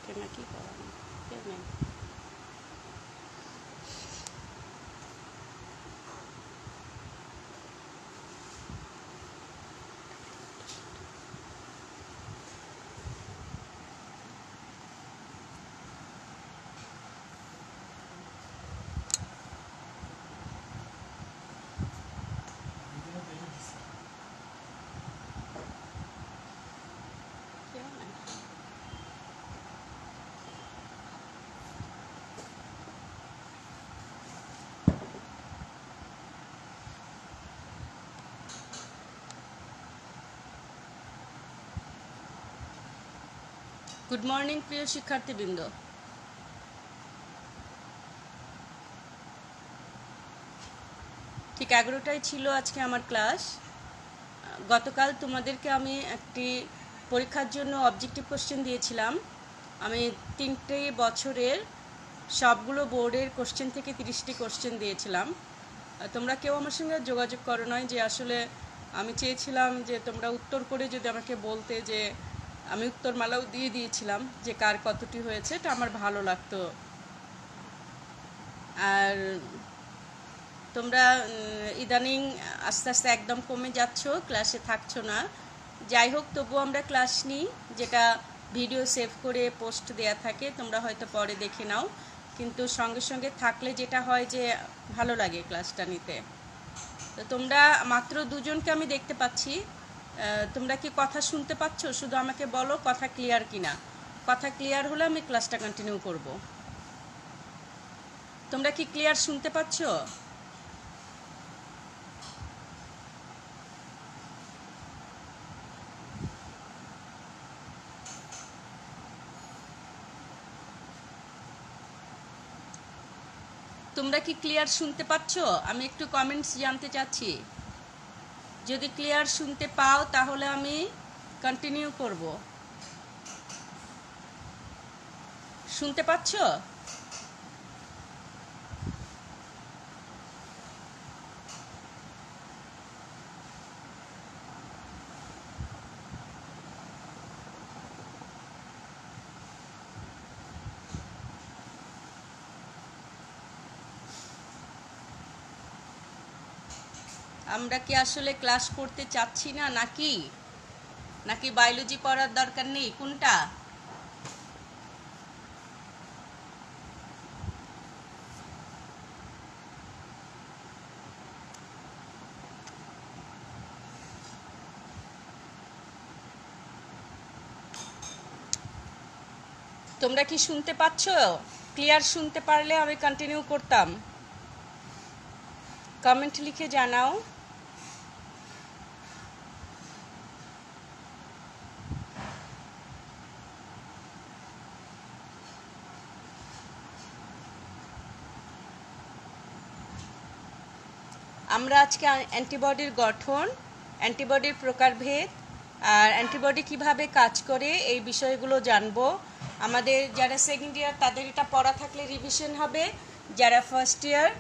থাকে না, কি করানো, কেউ নেই। গুড মর্নিং প্রিয় শিক্ষার্থীবৃন্দ। ঠিক 11টায় ছিল আজকে আমার ক্লাস। গতকাল তোমাদেরকে আমি একটি পরীক্ষার জন্য অবজেক্টিভ কোশ্চেন দিয়েছিলাম। আমি 3টে বছরের সবগুলো বোর্ডের কোশ্চেন থেকে 30টি কোশ্চেন দিয়েছিলাম। তোমরা কেউ আমার সঙ্গে যোগাযোগ করো নয়, যে আসলে আমি চেয়েছিলাম যে তোমরা উত্তর করে যদি আমাকে বলতে, যে আমি উত্তরমালাও দিয়ে দিয়েছিলাম যে কার কতটি হয়েছে, এটা আমার ভালো লাগতো। আর তোমরা ইদানিং আস্তে আস্তে একদম কমে যাচ্ছ, ক্লাসে থাকছো না। যাই হোক, তবুও আমরা ক্লাস নিই, যেটা ভিডিও সেভ করে পোস্ট দেয়া থাকে, তোমরা হয়তো পরে দেখে নাও। কিন্তু সঙ্গে সঙ্গে থাকলে যেটা হয় যে ভালো লাগে ক্লাসটা নিতে। তো তোমরা মাত্র 2জনকে আমি দেখতে পাচ্ছি। তোমরা কি কথা শুনতে পাচ্ছ? শুধু আমাকে বলো কথা ক্লিয়ার কিনা। কথা ক্লিয়ার হলে আমি ক্লাসটা কন্টিনিউ করব। তোমরা কি ক্লিয়ার শুনতে পাচ্ছ? তোমরা কি ক্লিয়ার শুনতে পাচ্ছ? আমি একটু কমেন্টস জানতে চাচ্ছি। যদি ক্লিয়ার শুনতে পাও তাহলে আমি কন্টিনিউ করব। শুনতে পাচ্ছ? আমরা কি আসলে ক্লাস করতে চাচ্ছি না, নাকি বায়োলজি পড়ার দরকার নেই? কোনটা? তোমরা কি শুনতে পাচ্ছ? ক্লিয়ার শুনতে পারলে আমি কন্টিনিউ করতাম। কমেন্ট লিখে জানাও। আমরা আজকে অ্যান্টিবডির গঠন, অ্যান্টিবডির প্রকারভেদ আর অ্যান্টিবডি কিভাবে কাজ করে এই বিষয়গুলো জানবো। আমাদের যারা সেকেন্ড ইয়ার তাদের এটা পড়া থাকলে রিভিশন হবে, যারা ফার্স্ট ইয়ার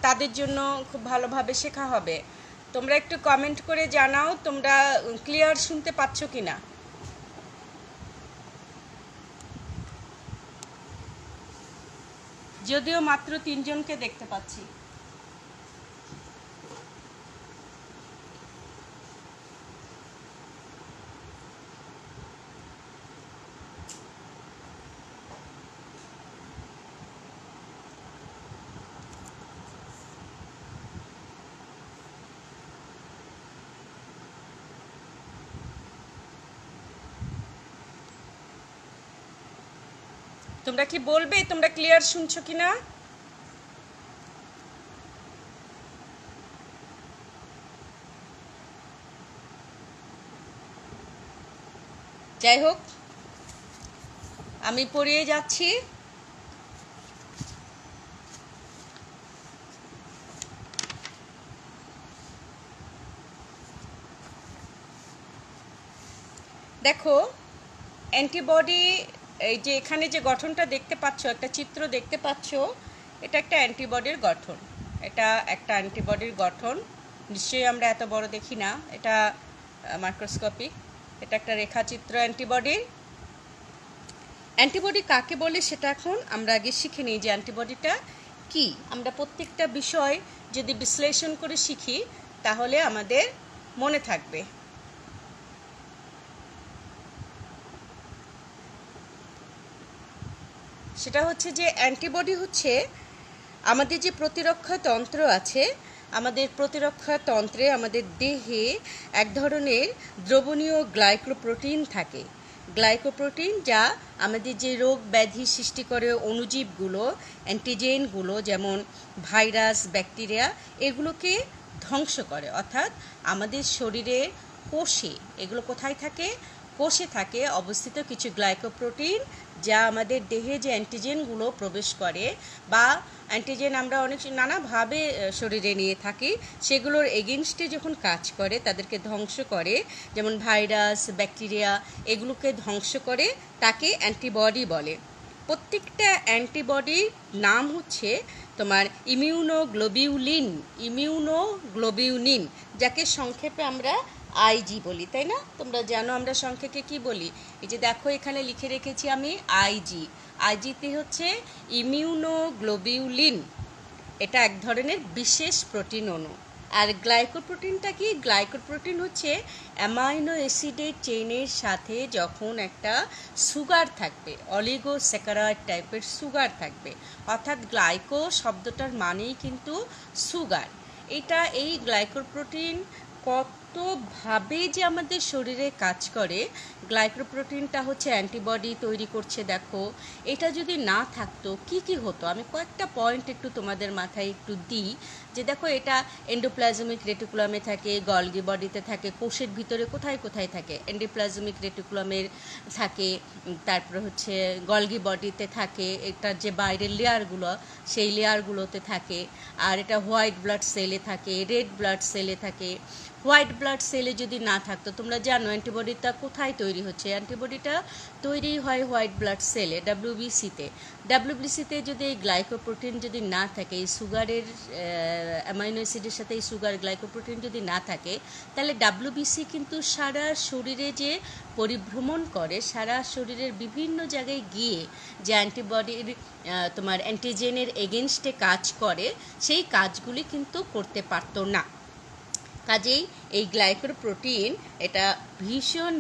তাদের জন্য খুব ভালোভাবে শেখা হবে। তোমরা একটু কমেন্ট করে জানাও তোমরা ক্লিয়ার শুনতে পাচ্ছ কিনা। যদিও মাত্র 3জনকে দেখতে পাচ্ছি। তোমরা কি বলবে তোমরা ক্লিয়ার শুনছো কিনা? যাই হোক, আমি পড়িয়ে যাচ্ছি। দেখো, অ্যান্টিবডি, এই যে এখানে যে গঠনটা দেখতে পাচ্ছ, একটা চিত্র দেখতে পাচ্ছ, এটা একটা অ্যান্টিবডির গঠন। এটা একটা অ্যান্টিবডির গঠন। নিশ্চয়ই আমরা এত বড় দেখি না, এটা মাইক্রোস্কোপিক। এটা একটা রেখাচিত্র অ্যান্টিবডির। অ্যান্টিবডি কাকে বলে সেটা এখন আমরা আগে শিখে নিই যে অ্যান্টিবডিটা কি। আমরা প্রত্যেকটা বিষয় যদি বিশ্লেষণ করে শিখি তাহলে আমাদের মনে থাকবে। সেটা হচ্ছে যে অ্যান্টিবডি হচ্ছে আমাদের যে প্রতিরক্ষা তন্ত্র আছে, আমাদের প্রতিরক্ষা তন্ত্রে আমাদের দেহে এক ধরনের দ্রবণীয় গ্লাইকোপ্রোটিন থাকে। গ্লাইকোপ্রোটিন যা আমাদের যে রোগ ব্যাধি সৃষ্টি করে অণুজীবগুলো, অ্যান্টিজেনগুলো যেমন ভাইরাস, ব্যাকটেরিয়া, এগুলোকে ধ্বংস করে। অর্থাৎ আমাদের শরীরে কোষে, এগুলো কোথায় থাকে? কোষে থাকে অবস্থিত কিছু গ্লাইকোপ্রোটিন যা আমাদের দেহে যে অ্যান্টিজেনগুলো প্রবেশ করে বা অ্যান্টিজেন আমরা অনেক নানাভাবে শরীরে নিয়ে থাকি, সেগুলোর এগেনস্টে যখন কাজ করে তাদেরকে ধ্বংস করে, যেমন ভাইরাস, ব্যাকটেরিয়া, এগুলোকে ধ্বংস করে, তাকে অ্যান্টিবডি বলে। প্রত্যেকটা অ্যান্টিবডির নাম হচ্ছে তোমার ইমিউনোগ্লোবিউলিন, যাকে সংক্ষেপে আমরা আইজি বলি, তাই না? তোমরা জানো আমরা সংক্ষেপে কি বলি? এই যে দেখো এখানে লিখে রেখেছি আমি আইজিতে হচ্ছে ইমিউনোগ্লোবিউলিন। এটা এক ধরনের বিশেষ প্রোটিন অণু। আর গ্লাইকোপ্রোটিনটা কি? গ্লাইকোপ্রোটিন হচ্ছে অ্যামাইনো অ্যাসিডের চেইনের সাথে যখন একটা সুগার থাকবে, অলিগোস্যাকারাইড টাইপের সুগার থাকবে, অর্থাৎ গ্লাইকো শব্দটার মানেই কিন্তু সুগার। এই গ্লাইকোপ্রোটিন কতভাবে যে আমাদের শরীরে কাজ করে, গ্লাইকোপ্রোটিনটা হচ্ছে অ্যান্টিবডি তৈরি করছে। দেখো এটা যদি না থাকতো কি কি হতো, আমি কয়েকটা পয়েন্ট একটু তোমাদের মাথায় একটু দিই। যে দেখো এটা এন্ডোপ্লাজমিক রেটিকুলামে থাকে, গলগি বডিতে থাকে, কোষের ভিতরে কোথায় কোথায় থাকে? এন্ডোপ্লাজমিক রেটিকুলামের থাকে, তারপরে হচ্ছে গলগি বডিতে থাকে, এটার যে বাইরের লেয়ারগুলো সেই লেয়ারগুলোতে থাকে। আর এটা হোয়াইট ব্লাড সেলে থাকে, রেড ব্লাড সেলে থাকে। হোয়াইট ব্লাড সেলে যদি না থাকতো, তোমরা জানো অ্যান্টিবডিটা কোথায় তৈরি হচ্ছে? অ্যান্টিবডিটা তৈরি হয় হোয়াইট ব্লাড সেলে, ডাব্লিউবিসিতে যদি এই গ্লাইকোপ্রোটিন যদি না থাকে, এই সুগারের অ্যামাইনো অ্যাসিডের সাথে এই সুগার গ্লাইকোপ্রোটিন যদি না থাকে, তাহলে ডাব্লিউবিসি কিন্তু সারা শরীরে যে পরিভ্রমণ করে, সারা শরীরের বিভিন্ন জায়গায় গিয়ে যে অ্যান্টিবডির তোমার অ্যান্টিজেনের এগেনস্টে কাজ করে, সেই কাজগুলি কিন্তু করতে পারতো না। কাজেই এই গ্লাইকোপ্রোটিন এটা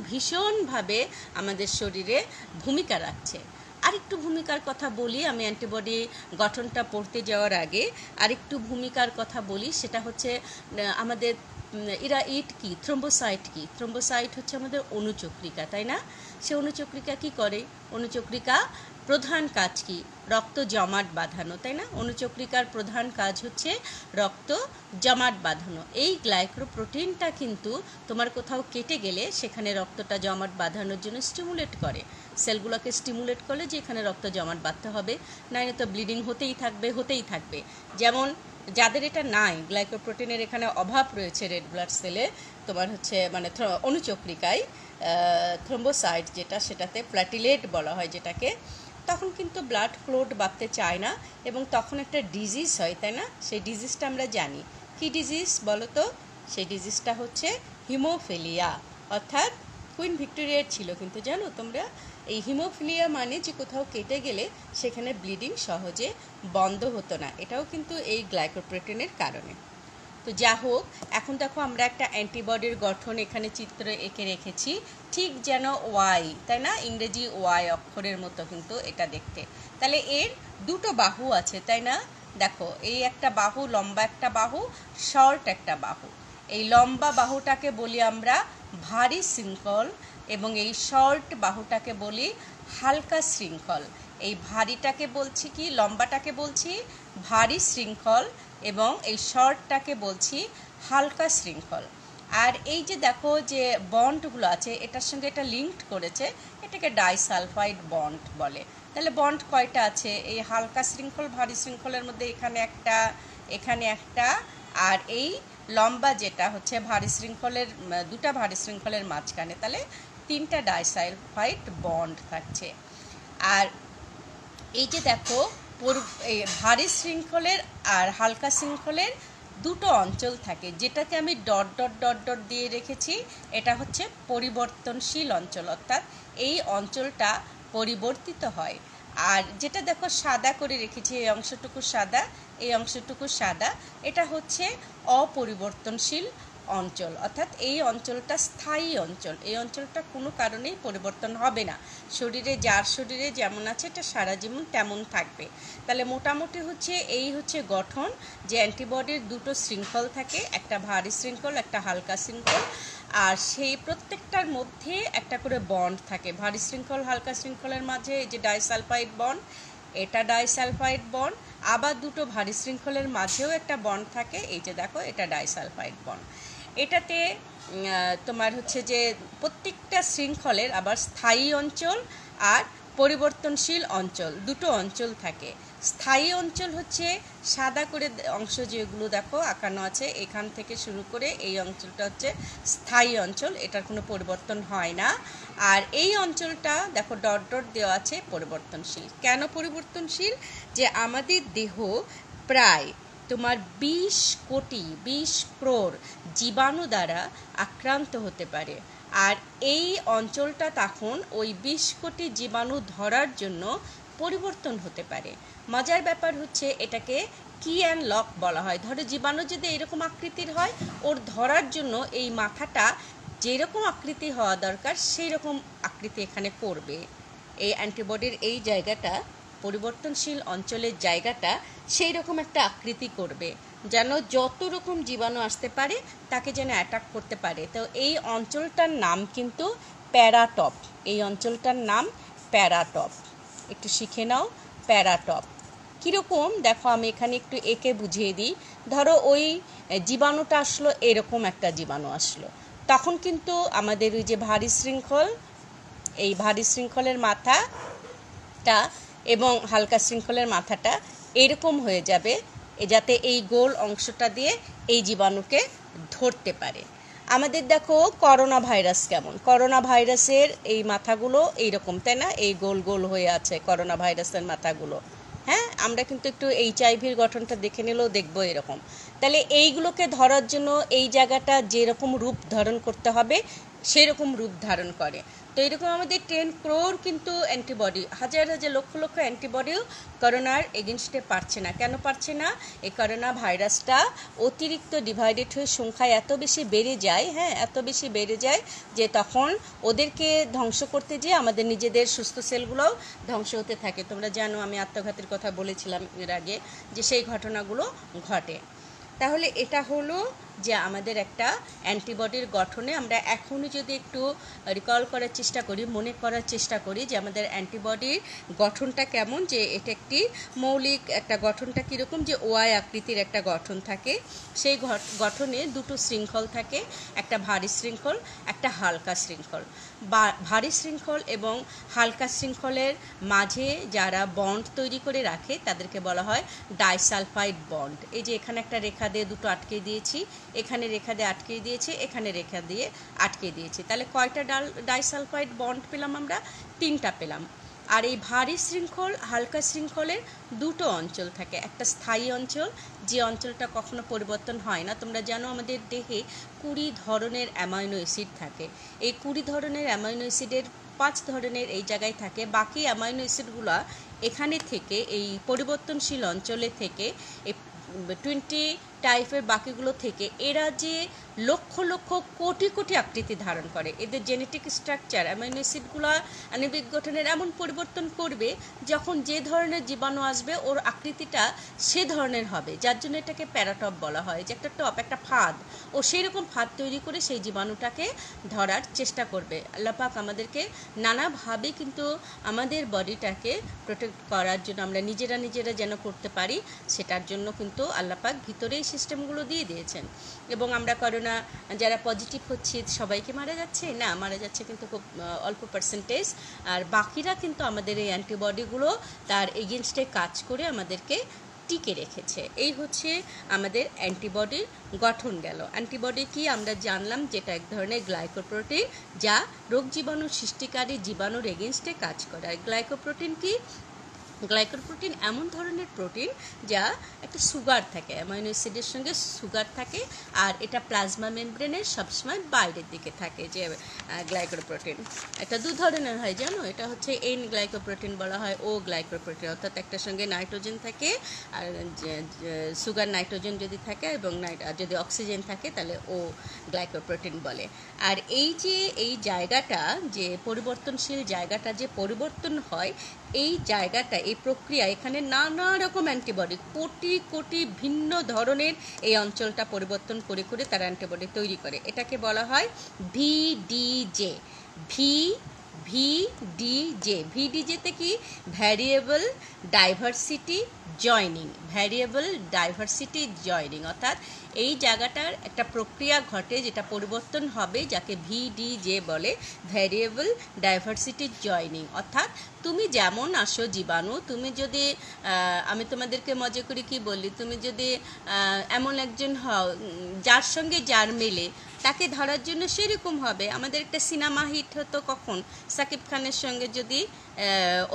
ভীষণভাবে আমাদের শরীরে ভূমিকা রাখছে। আরেকটু ভূমিকার কথা বলি আমি, অ্যান্টিবডি গঠনটা পড়তে যাওয়ার আগে আরেকটু ভূমিকার কথা বলি। সেটা হচ্ছে আমাদের কি থ্রম্বোসাইট হচ্ছে আমাদের অণুচক্রিকা, তাই না? সে অণুচক্রিকা কি করে? অণুচক্রিকা প্রধান কাজ কি? রক্ত জমাট বাঁধানো, তাই না? অণুচক্রিকার প্রধান কাজ হচ্ছে রক্ত জমাট বাঁধানো। এই গ্লাইকোপ্রোটিনটা কিন্তু তোমার কোথাও কেটে গেলে সেখানে রক্তটা জমাট বাঁধানোর জন্য স্টিমুলেট করে, সেলগুলোকে স্টিমুলেট করলে যে এখানে রক্ত জমাট বাঁধতে হবে, নাইলে তো ব্লিডিং হতেই থাকবে। যেমন যাদের এটা নাই, গ্লাইকোপ্রোটিনের এখানে অভাব রয়েছে রেড ব্লাড সেলে, তোমার হচ্ছে মানে অণুচক্রিকায় থ্রম্বোসাইট যেটা, সেটাতে প্ল্যাটিলেট বলা হয় যেটাকে, তখন কিন্তু ব্লাড ফ্লোট বাড়তে চায় না এবং তখন একটা ডিজিজ হয়, তাই না? সেই ডিজিজটা আমরা জানি। কি ডিজিজ বলো তো? সেই ডিজিজটা হচ্ছে হিমোফিলিয়া, অর্থাৎ কুইন ভিক্টোরিয়ার ছিল কিন্তু, জানো তোমরা? এই হিমোফিলিয়া মানে যে কোথাও কেটে গেলে সেখানে ব্লিডিং সহজে বন্ধ হতো না, এটাও কিন্তু এই গ্লাইকোপ্রোটিনের কারণে। তো যা হোক, এখন দেখো আমরা একটা অ্যান্টিবডির গঠন এখানে চিত্র এঁকে রেখেছি, ঠিক যেন ওয়াই, তাই না? ইংরেজি ওয়াই অক্ষরের মতো কিন্তু এটা দেখতে। তাহলে এর দুটো বাহু আছে, তাই না? দেখো এই একটা বাহু, লম্বা একটা বাহু, শর্ট একটা বাহু। এই লম্বা বাহুটাকে বলি আমরা ভারী শৃঙ্খল এবং এই শর্ট বাহুটাকে বলি হালকা শৃঙ্খল। এই ভারীটাকে বলছি কি, লম্বাটাকে বলছি ভারী শৃঙ্খল এবং এই শর্টটাকে বলছি হালকা শৃঙ্খল। আর এই যে দেখো যে বন্ডগুলো আছে এটার সঙ্গে এটা লিঙ্কড করেছে, এটাকে ডাইসালফাইড বন্ড বলে। তাহলে বন্ড কয়টা আছে? এই হালকা শৃঙ্খল ভারী শৃঙ্খলের মধ্যে এখানে একটা আর এই লম্বা যেটা হচ্ছে ভারী শৃঙ্খলের, দুটা ভারী শৃঙ্খলের মাঝখানে তাহলে তিনটা ডাইসালফাইড বন্ড থাকছে। আর এই যে দেখো এই ভারী শৃঙ্খলের আর হালকা শৃঙ্খলের দুটো অঞ্চল থাকে, যেটাকে আমি ডট ডট ডট ডট দিয়ে রেখেছি। এটা হচ্ছে পরিবর্তনশীল অঞ্চল, অর্থাৎ এই অঞ্চলটা পরিবর্তিত হয়। আর যেটা দেখো সাদা করে রেখেছি, এই অংশটুকু সাদা, এই অংশটুকু সাদা, এটা হচ্ছে অপরিবর্তনশীল অঞ্চল, অর্থাৎ এই অঞ্চলটা স্থায়ী অঞ্চল। এই অঞ্চলটা কোনো কারণেই পরিবর্তন হবে না। শরীরে, যার শরীরে যেমন আছে এটা সারা জীবন তেমন থাকবে। তাহলে মোটামুটি হচ্ছে এই হচ্ছে গঠন, যে অ্যান্টিবডির দুটো শৃঙ্খল থাকে, একটা ভারী শৃঙ্খল, একটা হালকা শৃঙ্খল, আর সেই প্রত্যেকটার মধ্যে একটা করে বন্ড থাকে। ভারী শৃঙ্খল হালকা শৃঙ্খলের মাঝে এই যে ডাইসালফাইড বন্ড, এটা ডাইসালফাইড বন্ড, আবার দুটো ভারী শৃঙ্খলের মাঝেও একটা বন্ড থাকে, এই যে দেখো এটা ডাইসালফাইড বন্ড। এটাতে তোমার হচ্ছে যে প্রত্যেকটা শৃঙ্খলের আবার স্থায়ী অঞ্চল আর পরিবর্তনশীল অঞ্চল, দুটো অঞ্চল থাকে। স্থায়ী অঞ্চল হচ্ছে সাদা করে অংশ যেগুলো দেখো আঁকানো আছে, এখান থেকে শুরু করে এই অঞ্চলটা হচ্ছে স্থায়ী অঞ্চল, এটার কোনো পরিবর্তন হয় না। আর এই অঞ্চলটা দেখো ডট ডট দেওয়া আছে পরিবর্তনশীল। কেন পরিবর্তনশীল? যে আমাদের দেহ প্রায় তোমার 20 কোটি 20 ক্রোড় জীবাণু দ্বারা আক্রান্ত হতে পারে। আর এই অঞ্চলটা তখন ওই 20 কোটি জীবাণু ধরার জন্য পরিবর্তন হতে পারে। মজার ব্যাপার হচ্ছে এটাকে কি অ্যান্ড লক বলা হয়। ধরো জীবাণু যদি এরকম আকৃতির হয়, ওর ধরার জন্য এই মাথাটা যেরকম আকৃতি হওয়া দরকার সেই রকম আকৃতি এখানে করবে। এই অ্যান্টিবডির এই জায়গাটা, পরিবর্তনশীল অঞ্চলের জায়গাটা সেই রকম একটা আকৃতি করবে, যেন যত রকম জীবাণু আসতে পারে তাকে যেন অ্যাটাক করতে পারে। তো এই অঞ্চলটার নাম কিন্তু প্যারাটপ। এই অঞ্চলটার নাম প্যারাটপ। একটু শিখে নাও প্যারাটপ কীরকম। দেখো আমি এখানে একটু এঁকে বুঝিয়ে দিই। ধরো ওই জীবাণুটা আসলো, এরকম একটা জীবাণু আসলো, তখন কিন্তু আমাদের ওই যে ভারী শৃঙ্খল, এই ভারী শৃঙ্খলের মাথাটা এবং হালকা শৃঙ্খলের মাথাটা এরকম হয়ে যাবে, যাতে এই গোল অংশটা দিয়ে এই জীবাণুকে ধরতে পারে। আমাদের দেখো করোনা ভাইরাস কেমন, করোনা ভাইরাসের এই মাথাগুলো এইরকম, তাই না? এই গোল গোল হয়ে আছে করোনা ভাইরাসের মাথাগুলো। হ্যাঁ, আমরা কিন্তু একটু HIV-র গঠনটা দেখে নিলেও দেখবো এরকম। তাহলে এইগুলোকে ধরার জন্য এই জায়গাটা যেরকম রূপ ধারণ করতে হবে সেরকম রূপ ধারণ করে। তো এরকম আমাদের 10 ক্রোড় কিন্তু অ্যান্টিবডি, হাজার হাজার লক্ষ লক্ষ অ্যান্টিবডিও করোনার এগেনস্টে পারছে না। কেন পারছে না? এই করোনা ভাইরাসটা অতিরিক্ত ডিভাইডেড হয়ে সংখ্যায় এত বেশি বেড়ে যায়, হ্যাঁ এত বেশি বেড়ে যায় যে তখন ওদেরকে ধ্বংস করতে যেয়ে আমাদের নিজেদের সুস্থ সেলগুলোও ধ্বংস হতে থাকে। তোমরা জানো আমি আত্মঘাতের কথা বলেছিলাম এর আগে, যে সেই ঘটনাগুলো ঘটে। তাহলে এটা হলো যে আমাদের একটা অ্যান্টিবডির গঠনে আমরা এখনই যদি একটু রিকল করার চেষ্টা করি, মনে করার চেষ্টা করি যে আমাদের অ্যান্টিবডির গঠনটা কেমন, যে এটা একটি মৌলিক একটা গঠনটা কীরকম, যে ওয়াই আকৃতির একটা গঠন থাকে। সেই গঠনে দুটো শৃঙ্খল থাকে, একটা ভারী শৃঙ্খল, একটা হালকা শৃঙ্খল। ভারী শৃঙ্খল এবং হালকা শৃঙ্খলের মাঝে যারা বন্ড তৈরি করে রাখে তাদেরকে বলা হয় ডাইসালফাইড বন্ড। এই যে এখানে একটা রেখা দিয়ে দুটো আটকে দিয়েছি, এখানে রেখা দিয়ে আটকে দিয়েছি, এখানে রেখা দিয়ে আটকে দিয়েছি। তাহলে কয়টা ডাইসালফাইড বন্ড পেলাম আমরা? 3টা পেলাম। আর এই ভারী শৃঙ্খল হালকা শৃঙ্খলের দুটো অঞ্চল থাকে, একটা স্থায়ী অঞ্চল, যে অঞ্চলটা কখনো পরিবর্তন হয় না। তোমরা জানো আমাদের দেহে 20 ধরনের অ্যামাইনো অ্যাসিড থাকে। এই 20 ধরনের অ্যামাইনো অ্যাসিডের 5 ধরনের এই জায়গায় থাকে, বাকি অ্যামাইনো অ্যাসিডগুলো এখানে থেকে এই পরিবর্তনশীল অঞ্চলে থেকে এই 20 টাইপের বাকিগুলো থেকে এরা যে লক্ষ লক্ষ কোটি কোটি আকৃতি ধারণ করে। এদের জেনেটিক স্ট্রাকচার অ্যামাইনো অ্যাসিডগুলো আণবিক গঠনের এমন পরিবর্তন করবে যখন যে ধরনের জীবাণু আসবে ওর আকৃতিটা সে ধরনের হবে, যার জন্য এটাকে প্যারাটপ বলা হয়, যে একটা টপ, একটা ফাঁদ। ও সেই রকম ফাঁদ তৈরি করে সেই জীবাণুটাকে ধরার চেষ্টা করবে। আল্লাহ পাক আমাদেরকে নানাভাবে কিন্তু আমাদের বডিটাকে প্রোটেক্ট করার জন্য, আমরা নিজেরা যেন করতে পারি সেটার জন্য কিন্তু আল্লাহ পাক ভিতরেই সিস্টেমগুলো দিয়ে দিয়েছেন। এবং আমরা করোনা যারা পজিটিভ হচ্ছে সবাইকে মারা যাচ্ছে না, মারা যাচ্ছে কিন্তু খুব অল্প পার্সেন্টেজ। আর বাকিরা কিন্তু আমাদের এই অ্যান্টিবডিগুলো তার এগেনস্টে কাজ করে আমাদেরকে টিকে রেখেছে। এই হচ্ছে আমাদের অ্যান্টিবডির গঠন গেল। অ্যান্টিবডি কি আমরা জানলাম, যেটা এক ধরনের গ্লাইকোপ্রোটিন যা রোগ জীবাণু সৃষ্টিকারী জীবাণুর এগেনস্টে কাজ করে। আর গ্লাইকোপ্রোটিন কি? গ্লাইকোপ্রোটিন এমন ধরনের প্রোটিন যা একটা সুগার থাকে, অ্যামাইনো অ্যাসিডের সঙ্গে সুগার থাকে, আর এটা প্লাজমা মেমব্রেনের সবসময় বাইরের দিকে থাকে। যে গ্লাইকোপ্রোটিন এটা দু ধরনের হয় জানো, এটা হচ্ছে এন গ্লাইকোপ্রোটিন বলা হয়, ও গ্লাইকোপ্রোটিন, অর্থাৎ একটার সঙ্গে নাইট্রোজেন থাকে, আর সুগার নাইট্রোজেন যদি থাকে এবং যদি অক্সিজেন থাকে তাহলে ও গ্লাইকোপ্রোটিন বলে। আর এই যে এই জায়গাটা যে পরিবর্তনশীল জায়গাটা যে পরিবর্তন হয়, এই জায়গাটা এই প্রক্রিয়া এখানে নানা রকম অ্যান্টিবডি, কোটি কোটি ভিন্ন ধরনের এই অঞ্চলটা পরিবর্তন করে করে তারা অ্যান্টিবডি তৈরি করে। এটাকে বলা হয় ভিডিজে। ভিডিজেতে কি ভ্যারিয়েবল ডাইভার্সিটি জয়নিং, অর্থাৎ এই জায়গাটার একটা প্রক্রিয়া ঘটে যেটা পরিবর্তন হবে, যাকে ভিডিজে বলে, ভ্যারিয়েবল ডাইভার্সিটি জয়নিং। অর্থাৎ তুমি যেমন আসো জীবাণু, তুমি যদি আমি তোমাদেরকে মজা করে কি বলি, তুমি যদি এমন একজন হও যার সঙ্গে যার মেলে, তাকে ধরার জন্য সেরকম হবে। আমাদের একটা সিনেমা হিট হতো কখন, সাকিব খানের সঙ্গে যদি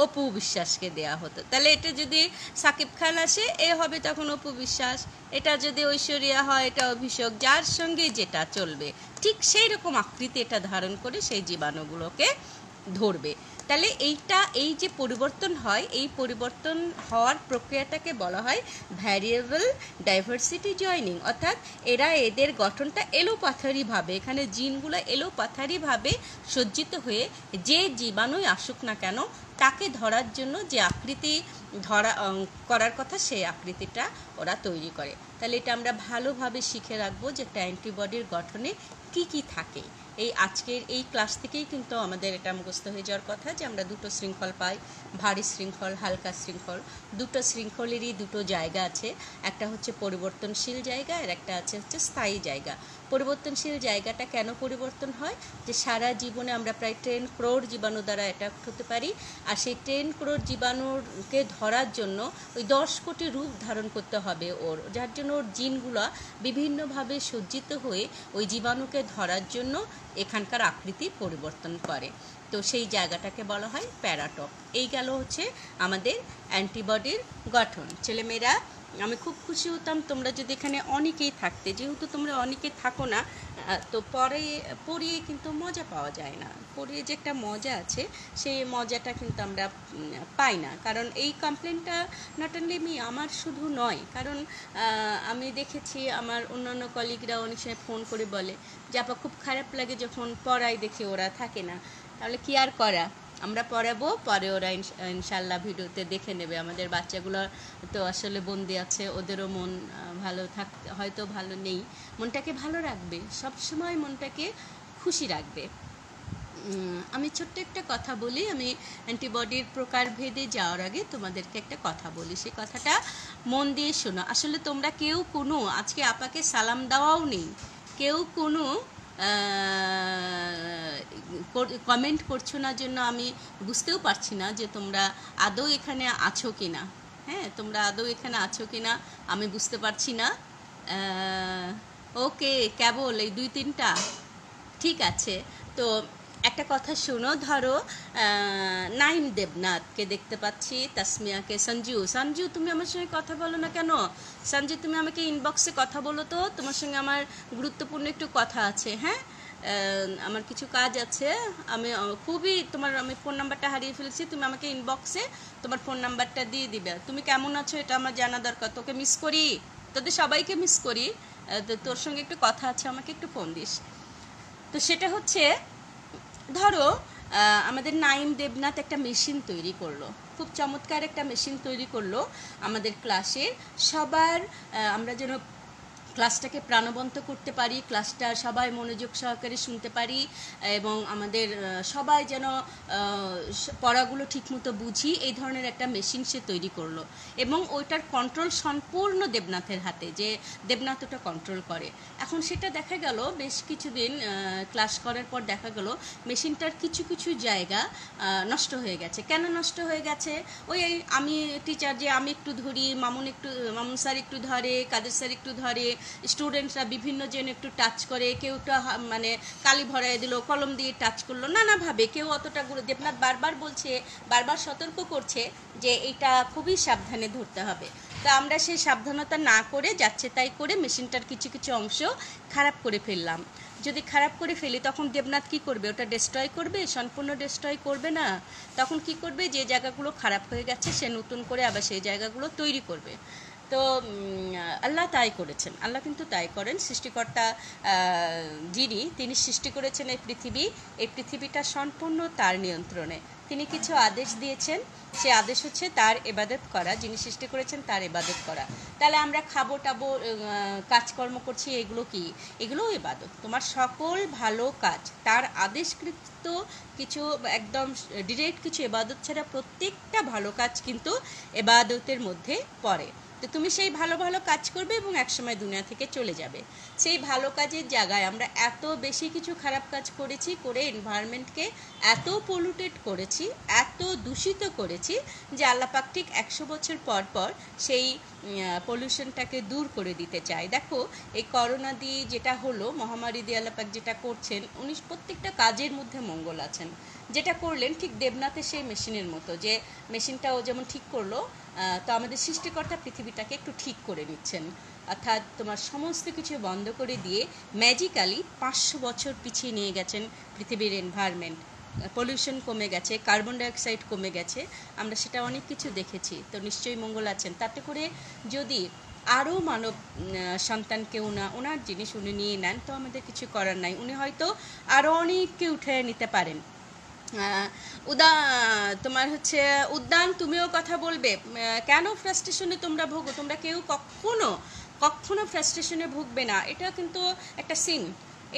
অপু বিশ্বাসকে দেয়া হতো, তাহলে এটা যদি সাকিব খান আসে এ হবে তখন অপু বিশ্বাস, এটা যদি ঐশ্বরিয়া হয় এটা অভিষেক, যার সঙ্গে যেটা চলবে ঠিক সেই রকম আকৃতি এটা ধারণ করে সেই জীবাণুগুলোকে ধরবে। তাহলে এই যে পরিবর্তন হয়, এই পরিবর্তন হওয়ার প্রক্রিয়াটাকে বলা হয় ভ্যারিয়েবল ডাইভার্সিটি জয়নিং। অর্থাৎ এদের গঠনটা এলোপাথারিভাবে, এখানে জিনগুলো এলোপাথারিভাবে সজ্জিত হয়ে যে জীবাণুই আসুক না কেন তাকে ধরার জন্য যে আকৃতি করার কথা সেই আকৃতিটা ওরা তৈরি করে। তাহলে এটা আমরা ভালোভাবে শিখে রাখবো যে একটা অ্যান্টিবডির গঠনে কি কি থাকে। এই আজকের এই ক্লাস থেকেই কিন্তু আমাদের এটা মুখস্থ হয়ে যাওয়ার কথা যে আমরা দুটো শৃঙ্খল পাই, ভারী শৃঙ্খল, হালকা শৃঙ্খল। দুটো শৃঙ্খলেরই দুটো জায়গা আছে, একটা হচ্ছে পরিবর্তনশীল জায়গা আর একটা হচ্ছে স্থায়ী জায়গা। পরিবর্তনশীল জায়গাটা কেন পরিবর্তন হয়, যে সারা জীবনে আমরা প্রায় 10 crore জীবাণু দ্বারা অ্যাটাক হতে পারি, আর সেই 10 crore জীবাণুকে ধরার জন্য ওই 10 কোটি রূপ ধারণ করতে হবে ওর, যার জন্য ওর জিনগুলো বিভিন্নভাবে সজ্জিত হয়ে ওই জীবাণুকে ধরার জন্য এখানকার আকৃতি পরিবর্তন করে। তো সেই জায়গাটাকে বলা হয় প্যারাটপ। এই গেল হচ্ছে আমাদের অ্যান্টিবডির গঠন। ছেলেমেয়েরা, আমি খুব খুশি হতাম তোমরা যদি এখানে অনেকেই থাকতে, যেহেতু তোমরা অনেকেই থাকো না, তো পড়িয়ে কিন্তু মজা পাওয়া যায় না। পড়িয়ে যে একটা মজা আছে সেই মজাটা কিন্তু আমরা পাই না। কারণ এই কমপ্লেনটা নট অনলি আমার শুধু নয়, কারণ আমি দেখেছি আমার অন্যান্য কলিগরা অনেক সময় ফোন করে বলে যে আপা খুব খারাপ লাগে যখন পড়াই দেখি ওরা থাকে না। তাহলে কি আর করা, আমরা পড়াবো, পরে ওরা ইনশাল্লাহ ভিডিওতে দেখে নেবে। আমাদের বাচ্চাগুলো তো আসলে বন্দি আছে, ওদেরও মন ভালো হয়তো ভালো নেই, মনটাকে ভালো রাখবে, সবসময় মনটাকে খুশি রাখবে। আমি ছোট্ট একটা কথা বলি, আমি অ্যান্টিবডির প্রকারভেদে যাওয়ার আগে তোমাদেরকে একটা কথা বলি, সে কথাটা মন দিয়ে শোনো। আসলে তোমরা কেউ কোনো আজকে আপাকে সালাম দেওয়াও নেই, কেউ কোনো কমেন্ট করছো না, জন্য আমি বুঝতেও পারছি না যে তোমরা আদৌ এখানে আছো কি না। হ্যাঁ, তোমরা আদৌ এখানে আছো কি না আমি বুঝতে পারছি না। ওকে, কেবল এই 2-3টা ঠিক আছে। তো একটা কথা শোনো, ধরো নাইম দেবনাথকে দেখতে পাচ্ছি, তাসমিয়াকে, সঞ্জু তুমি আমার সঙ্গে কথা বলো না কেন? সঞ্জু তুমি আমাকে ইনবক্সে কথা বলো তো, তোমার সঙ্গে আমার গুরুত্বপূর্ণ একটু কথা আছে। হ্যাঁ, আমার কিছু কাজ আছে, আমি আমি ফোন নাম্বারটা হারিয়ে ফেলেছি, তুমি আমাকে ইনবক্সে তোমার ফোন নাম্বারটা দিয়ে দিবে। তুমি কেমন আছো এটা আমার জানা দরকার, তোকে মিস করি, তোদের সবাইকে মিস করি, তোর সঙ্গে একটু কথা আছে, আমাকে একটু ফোন দিস। তো সেটা হচ্ছে, ধরো আমাদের নাইম দেবনাথ একটা মেশিন তৈরি করলো, খুব চমৎকার একটা মেশিন তৈরি করলো আমাদের ক্লাসে। সবার আমরা যেন ক্লাসটাকে প্রাণবন্ত করতে পারি, ক্লাসটা সবাই মনোযোগ সহকারে শুনতে পারি, এবং আমাদের সবাই যেন পড়াগুলো ঠিকমতো বুঝি, এই ধরনের একটা মেশিন সে তৈরি করলো। এবং ওইটার কন্ট্রোল সম্পূর্ণ দেবনাথের হাতে, যে দেবনাথ ওটা কন্ট্রোল করে। এখন সেটা দেখা গেল বেশ কিছুদিন ক্লাস করার পর দেখা গেল মেশিনটার কিছু কিছু জায়গা নষ্ট হয়ে গেছে। কেন নষ্ট হয়ে গেছে? ওই আমি টিচার যে আমি একটু ধরি, মামুন স্যার একটু ধরে, কাদের স্যার একটু ধরে, স্টুডেন্টরা বিভিন্ন জন একটু টাচ করে, কেউ একটু মানে কালি ভরাই দিল, কলম দিয়ে টাচ করলো, নানাভাবে কেউ অতটা দেবনাথ বারবার বলছে, বারবার সতর্ক করছে যে এইটা খুবই সাবধানে ধরতে হবে। তো আমরা সেই সাবধানতা না করে যাচ্ছে তাই করে মেশিনটার কিছু কিছু অংশ খারাপ করে ফেললাম। যদি খারাপ করে ফেলি তখন দেবনাথ কি করবে? ওটা ডিস্ট্রয় করবে? সম্পূর্ণ ডিস্ট্রয় করবে না। তখন কি করবে? যে জায়গাগুলো খারাপ হয়ে গেছে সে নতুন করে আবার সেই জায়গাগুলো তৈরি করবে। তো আল্লাহ তাই করেছেন, আল্লাহ কিন্তু তাই করেন। সৃষ্টিকর্তা তিনি সৃষ্টি করেছেন এই পৃথিবীটা সম্পূর্ণ তার নিয়ন্ত্রণে। তিনি কিছু আদেশ দিয়েছেন, সে আদেশ হচ্ছে তার ইবাদত করা, যিনি সৃষ্টি করেছেন তার ইবাদত করা। তাহলে আমরা খাবো টাবো কাজকর্ম করছি, এগুলো কি? এগুলোও ইবাদত। তোমার সকল ভালো কাজ তার আদেশকৃত কিছু, একদম ডিরেক্ট কিছু ইবাদত ছাড়া প্রত্যেকটা ভালো কাজ কিন্তু ইবাদতের মধ্যে পড়ে। তো তুমি সেই ভালো ভালো কাজ করবে এবং একসময় দুনিয়া থেকে চলে যাবে। সেই ভালো কাজের জায়গায় আমরা এত বেশি কিছু খারাপ কাজ করেছি, করে এনভায়রনমেন্টকে এত পলিউটেড করেছি, এত দূষিত করেছি যে আল্লাহ পাক ঠিক 100 বছর পর পর সেই পলিউশনটাকে দূর করে দিতে চায়। দেখো এই করোনা দিয়ে যেটা হলো, মহামারী দিয়ে আল্লাহ পাক যেটা করছেন, উনি প্রত্যেকটা কাজের মধ্যে মঙ্গল আছেন। যেটা করলেন ঠিক দেবনাথের সেই মেশিনের মতো, যে মেশিনটা ও যেমন ঠিক করলো, তো আমাদের সৃষ্টিকর্তা পৃথিবীটাকে একটু ঠিক করে নিচ্ছেন। অর্থাৎ তোমার সমস্ত কিছু বন্ধ করে দিয়ে ম্যাজিক্যালি 500 বছর পিছিয়ে নিয়ে গেছেন পৃথিবীর এনভায়রনমেন্ট। পলিউশন কমে গেছে, কার্বন ডাইঅক্সাইড কমে গেছে, আমরা সেটা অনেক কিছু দেখেছি। তো নিশ্চয়ই মঙ্গল আছেন। তাতে করে যদি আরও মানব সন্তান কেউ না ওনার জিনিস উনি নিয়ে নেন, তো আমাদের কিছু করার নাই। উনি হয়তো আরও অনেককে উঠে নিতে পারেন। তোমার হচ্ছে উদ্যান, তুমিও কথা বলবে। কেন ফ্রাস্ট্রেশনে তোমরা ভোগো? তোমরা কেউ কখনো ফ্রাস্ট্রেশনে ভুগবে না। এটা কিন্তু একটা সিন।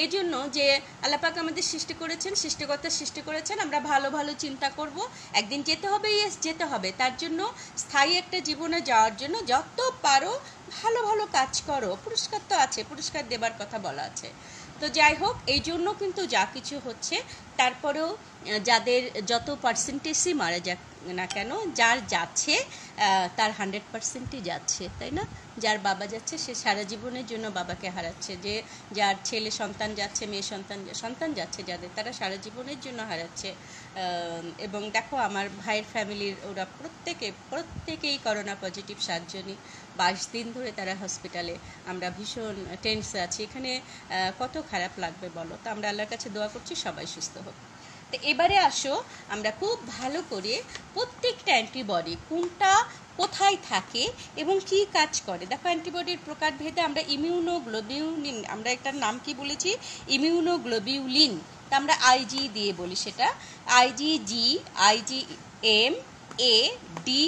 এই জন্য যে আল্লাহ পাক আমাদের সৃষ্টি করেছেন, সৃষ্টিকর্তা সৃষ্টি করেছেন, আমরা ভালো ভালো চিন্তা করব, একদিন যেতে হবে, যেতে হবে। তার জন্য স্থায়ী একটা জীবনে যাওয়ার জন্য যত পারো ভালো ভালো কাজ করো। পুরস্কার তো আছে, পুরস্কার দেবার কথা বলা আছে। তো যাই হোক, এই জন্য কিন্তু যা কিছু হচ্ছে, তারপরেও যাদের যত পার্সেন্টেজই মারা যাক না কেন, যার যাচ্ছে তার 100%ই যাচ্ছে, তাই না? যার বাবা যাচ্ছে সে সারা জীবনের জন্য বাবাকে হারাচ্ছে, যে যার ছেলে সন্তান যাচ্ছে, মেয়ে সন্তান যাচ্ছে যাদের, তারা সারা জীবনের জন্য হারাচ্ছে। এবং দেখো আমার ভাইয়ের ফ্যামিলির ওরা প্রত্যেকেই করোনা পজিটিভ, 7 জনই 22 দিন ধরে তারা হসপিটালে। আমরা ভীষণ টেন্সে আছি। এখানে কত খারাপ লাগবে বলো? তো আমরা আল্লাহর কাছে দোয়া করছি সবাই সুস্থ হোক। তো এবারে আসো আমরা খুব ভালো করে প্রত্যেকটা অ্যান্টিবডি কোনটা কোথায় থাকে এবং কি কাজ করে। দেখো অ্যান্টিবডির প্রকারভেদে আমরা ইমিউনোগ্লোবিউলিন, আমরা এটার নাম কি বলেছি? ইমিউনোগ্লোবিউলিন। তা আমরা আইজি দিয়ে বলি, সেটা IgG, IgM, ADE,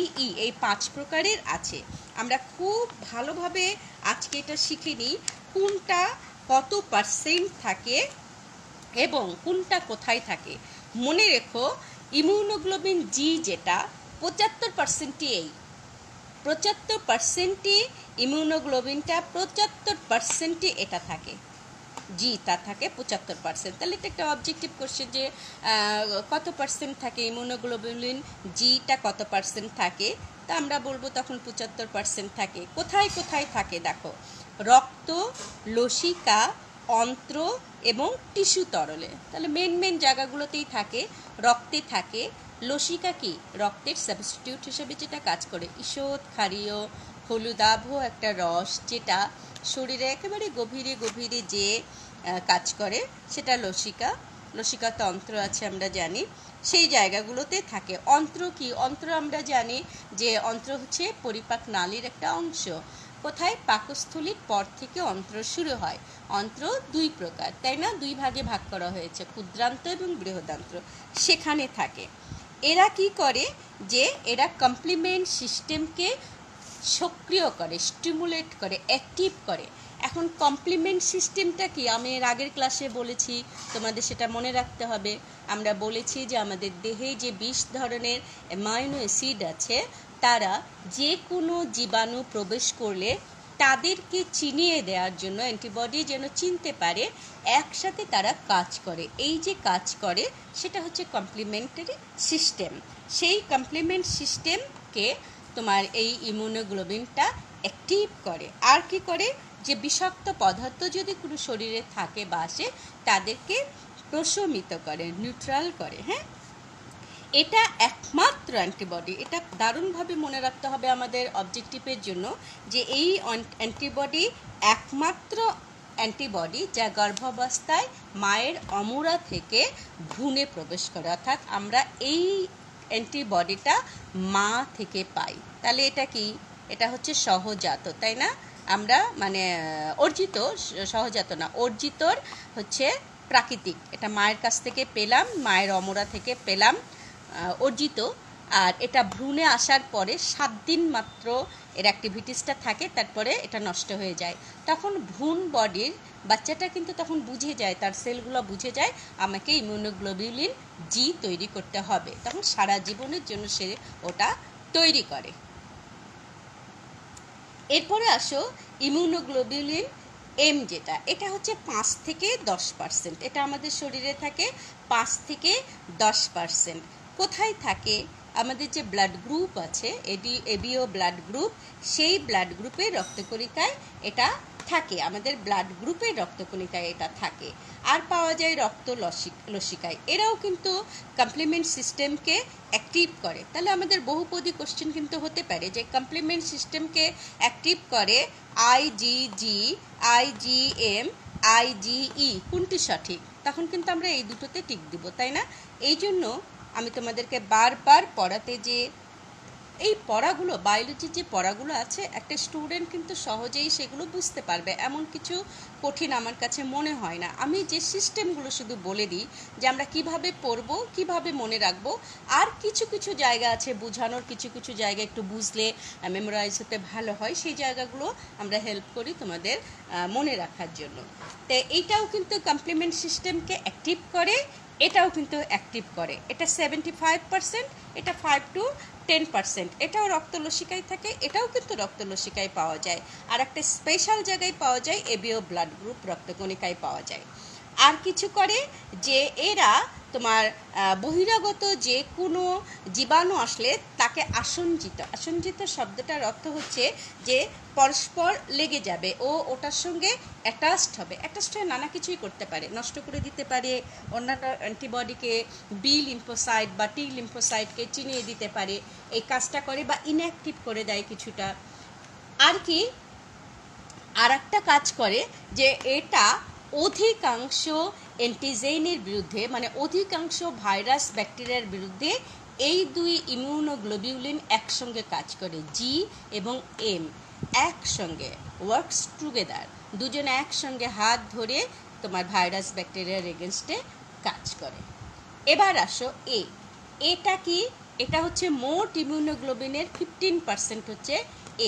এই 5 প্রকারের আছে। আমরা খুব ভালোভাবে আজকে এটা শিখে নিই কোনটা কত পার্সেন্ট থাকে এবং কোনটা কোথায় থাকে। মনে রেখো ইমিউনোগ্লোবিন জি যেটা 75%ই, এই 75%ই ইমিউনোগ্লোবিনটা, 75%ই এটা থাকে। জি তা থাকে 75%। তাহলে এটা একটা অবজেক্টিভ কোশ্চেন যে কত পার্সেন্ট থাকে ইমিউনোগ্লোবিন জিটা, কত পার্সেন্ট থাকে? তা আমরা বলবো তখন 75% থাকে। কোথায় কোথায় থাকে দেখো, রক্ত, লসিকা, অন্ত্র এবং টিস্যু তরলে। তাহলে মেন জায়গাগুলোতেই থাকে। রক্তে থাকে। লসিকা কি? রক্তের সাবস্টিটিউট হিসেবে যেটা কাজ করে। ঈষৎ ক্ষারীয় হলুদাভ একটা রস, যেটা শরীরে একেবারে গভীরে গভীরে যে কাজ করে, সেটা লসিকা তন্ত্র আছে আমরা জানি, সেই জায়গাগুলোতে থাকে। অন্ত্র কি? অন্ত্র আমরা জানি যে অন্ত্র হচ্ছে পরিপাক নালীর একটা অংশ। কোথায়? পাকস্থলীর পর থেকে অন্ত্র শুরু হয়। অন্ত্র 2 প্রকার, তাই না? 2 ভাগে ভাগ করা হয়েছে, ক্ষুদ্রান্ত এবং বৃহদান্ত্র, সেখানে থাকে। এরা কি করে? যে এরা কমপ্লিমেন্ট সিস্টেমকে সক্রিয় করে, স্টিমুলেট করে, অ্যাক্টিভ করে। এখন কমপ্লিমেন্ট সিস্টেমটা কি? আমি এর আগের ক্লাসে বলেছি, তোমাদের সেটা মনে রাখতে হবে। আমরা বলেছি যে আমাদের দেহে যে 20 ধরনের অ্যামাইনো অ্যাসিড আছে, তারা যে কোনো জীবাণু প্রবেশ করলে তাদেরকে চিনিয়ে দেওয়ার জন্য, অ্যান্টিবডি যেন চিনতে পারে, একসাথে তারা কাজ করে। এই যে কাজ করে সেটা হচ্ছে কমপ্লিমেন্টারি সিস্টেম। সেই কমপ্লিমেন্ট সিস্টেমকে তোমার এই ইমিউনোগ্লোবিনটা অ্যাক্টিভ করে। আর কি করে, যে বিষাক্ত পদার্থ যদি কোনো শরীরে থাকে বা আসে তাদেরকে প্রশমিত করে, নিউট্রাল করে। হ্যাঁ, এটা একমাত্র অ্যান্টিবডি। এটা দারুণভাবে মনে রাখতে হবে আমাদের অবজেক্টিভের জন্য, যে এই অ্যান্টিবডি একমাত্র অ্যান্টিবডি যা গর্ভাবস্থায় মায়ের অমরা থেকে ভ্রূণে প্রবেশ করে, অর্থাৎ আমরা এই অ্যান্টিবডিটা মা থেকে পাই। তাহলে এটা কি, এটা হচ্ছে সহজাত, তাই না? আমরা মানে অর্জিত, সহজাত না, অর্জিতর হচ্ছে প্রাকৃতিক। এটা মায়ের কাছ থেকে পেলাম, মায়ের অমরা থেকে পেলাম, অর্জিত। আর এটা ভ্রূণে আসার পরে 7 দিন মাত্র এর অ্যাক্টিভিটিসটা থাকে, তারপরে এটা নষ্ট হয়ে যায়। তখন ভ্রূণ বডির বাচ্চাটা কিন্তু তখন বুঝে যায়, তার সেলগুলো বুঝে যায় আমাকে ইমিউনোগ্লোবিউলিন জি তৈরি করতে হবে, তখন সারা জীবনের জন্য সে ওটা তৈরি করে। এরপরে আসো ইমিউনোগ্লোবিউলিন এম, যেটা এটা হচ্ছে 5 থেকে 10%। এটা আমাদের শরীরে থাকে 5 থেকে 10%। কোথায় থাকে? আমাদের যে ব্লাড গ্রুপ আছে, এবিও ব্লাড গ্রুপ, সেই ব্লাড গ্রুপের রক্তকণিকায় এটা থাকে, আমাদের ব্লাড গ্রুপের রক্তকণিকায় এটা থাকে। আর পাওয়া যায় রক্ত লসিকায়। এরাও কিন্তু কমপ্লিমেন্ট সিস্টেমকে অ্যাক্টিভ করে। তাহলে আমাদের বহুপদী কোশ্চেন কিন্তু হতে পারে যে কমপ্লিমেন্ট সিস্টেমকে অ্যাক্টিভ করে আইজিজি, আইজিএম, আইজিই, কোনটি সঠিক? তখন কিন্তু আমরা এই দুটোতে টিক দিব, তাই না? এই জন্য আমি তোমাদেরকে বারবার পড়াতে, যে এই পড়াগুলো, বায়োলজির যে পড়াগুলো আছে, একটা স্টুডেন্ট কিন্তু সহজেই সেগুলো বুঝতে পারবে, এমন কিছু কঠিন আমার কাছে মনে হয় না। আমি যে সিস্টেমগুলো শুধু বলে দিই, যে আমরা কিভাবে পড়ব, কিভাবে মনে রাখবো, আর কিছু কিছু জায়গা আছে বোঝানোর, কিছু কিছু জায়গা একটু বুঝলে মেমোরাইজ হতে ভালো হয়, সেই জায়গাগুলো আমরা হেল্প করি তোমাদের মনে রাখার জন্য। তো এইটাও কিন্তু কমপ্লিমেন্ট সিস্টেমকে অ্যাক্টিভ করে, এটাও কিন্তু অ্যাক্টিভ করে। এটা 75%, এটা 5 to 10%। এটাও রক্তলসিকায় থাকে, এটাও কিন্তু রক্তলসিকায় পাওয়া যায়। আর একটা স্পেশাল জায়গায় পাওয়া যায়, এবিও ব্লাড গ্রুপ রক্তকণিকায় পাওয়া যায়। আর কিছু করে যে এরা তোমার বহিরাগত যে কোনো জীবাণু আসলে তাকে আসঞ্জিত শব্দটার অর্থ হচ্ছে যে পরস্পর লেগে যাবে, ও ওটার সঙ্গে অ্যাটাচড হবে। অ্যাটাচড হয়ে নানা কিছুই করতে পারে, নষ্ট করে দিতে পারে অন্যান্য অ্যান্টিবডিকে, বি লিম্ফোসাইট বা টি লিম্ফোসাইটকে চিনিয়ে দিতে পারে, এই কাজটা করে, বা ইনঅ্যাক্টিভ করে দেয় কিছুটা। আর কি, আর একটা কাজ করে যে এটা অধিকাংশ অ্যান্টিজেনের বিরুদ্ধে, মানে অধিকাংশ ভাইরাস ব্যাকটেরিয়ার বিরুদ্ধে এই দুই ইমিউনোগ্লোবিউলিন একসঙ্গে কাজ করে। জি এবং এম একসঙ্গে ওয়ার্কস টুগেদার, দুজনে একসঙ্গে হাত ধরে তোমার ভাইরাস ব্যাকটেরিয়ার এগেনস্টে কাজ করে। এবার আসো এ, এটা কি? এটা হচ্ছে মোট ইমিউনোগ্লোবিনের 15% হচ্ছে